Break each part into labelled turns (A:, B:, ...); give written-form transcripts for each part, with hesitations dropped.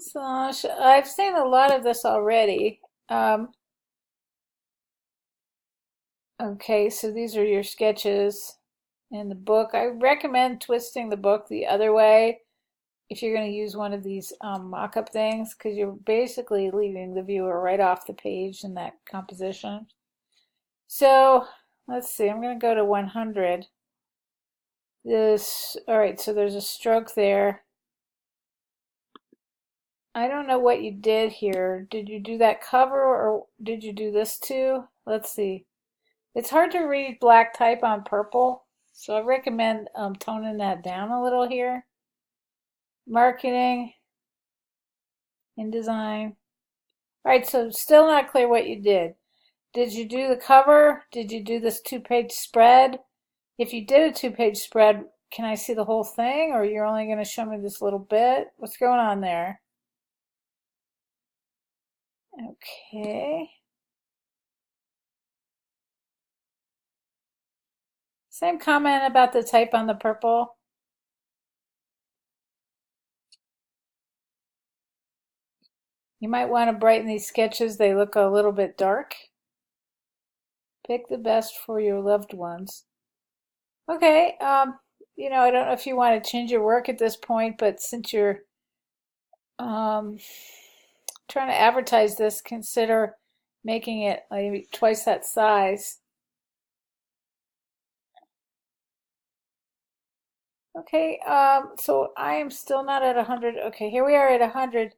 A: So I've seen a lot of this already. Okay, so these are your sketches in the book. I recommend twisting the book the other way if you're going to use one of these mock-up things, because you're basically leaving the viewer right off the page in that composition. So let's see, I'm going to go to 100. All right, so there's a stroke there. I don't know what you did here. Did you do that cover or did you do this too? Let's see. It's hard to read black type on purple, so I recommend toning that down a little here. Marketing, InDesign. All right, so still not clear what you did. Did you do the cover? Did you do this two-page spread? If you did a two-page spread, can I see the whole thing, or you're only going to show me this little bit? What's going on there? Okay. Same comment about the type on the purple. You might want to brighten these sketches. They look a little bit dark. Pick the best for your loved ones. Okay, I don't know if you want to change your work at this point, but since you're um, trying to advertise this, consider making it maybe twice that size. Okay, so I am still not at 100. Okay, here we are at 100.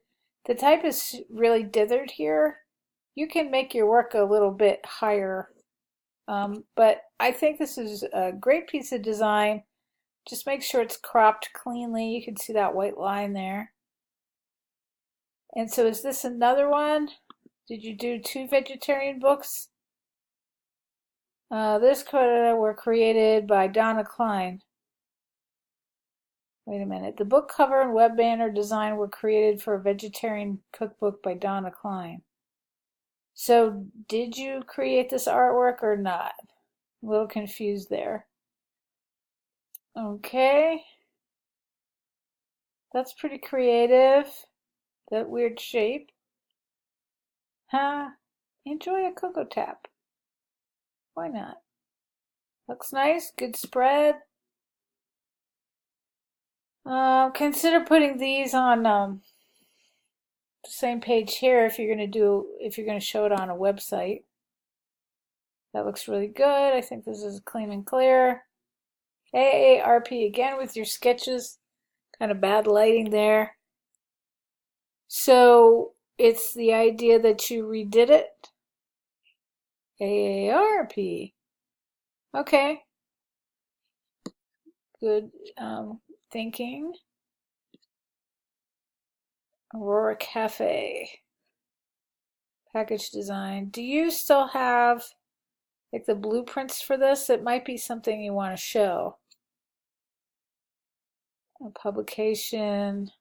A: The type is really dithered here. You can make your work a little bit higher, but I think this is a great piece of design. Just make sure it's cropped cleanly. You can see that white line there. And so is this another one? Did you do two vegetarian books? This cover were created by Donna Klein. Wait a minute. The book cover and web banner design were created for a vegetarian cookbook by Donna Klein. So did you create this artwork or not? A little confused there. Okay. That's pretty creative. That weird shape. Huh? Enjoy a cocoa tap. Why not? Looks nice. Good spread. Consider putting these on the same page here if you're going to show it on a website. That looks really good. I think this is clean and clear. AARP again with your sketches. Kind of bad lighting there. So it's the idea that you redid it. AARP. Okay. Good thinking. Aurora Cafe. Package design. Do you still have like the blueprints for this? It might be something you want to show. A publication.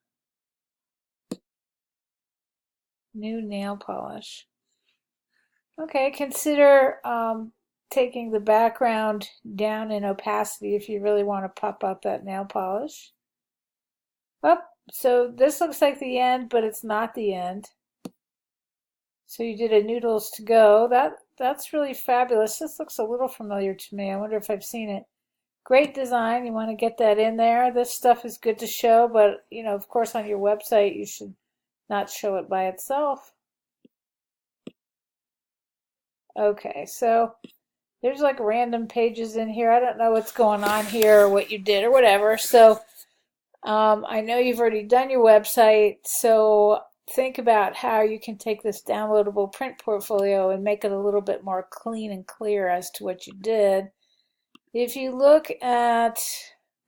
A: New nail polish. Okay, consider taking the background down in opacity if you really want to pop out that nail polish. Oh, so this looks like the end, but it's not the end. So you did a noodles to go. That's really fabulous. This looks a little familiar to me. I wonder if I've seen it. Great design. You want to get that in there. This stuff is good to show, but of course on your website you should not show it by itself. Okay, so there's like random pages in here. I don't know what's going on here or what you did or whatever. So I know you've already done your website, so think about how you can take this downloadable print portfolio and make it a little bit more clean and clear as to what you did. If you look at,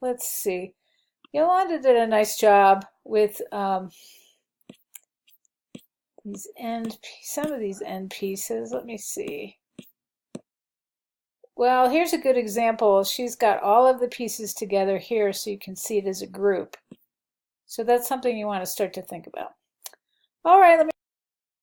A: let's see, Yolanda did a nice job with some of these end pieces. Let me see. Well, here's a good example. She's got all of the pieces together here so you can see it as a group. So that's something you want to start to think about. All right, let me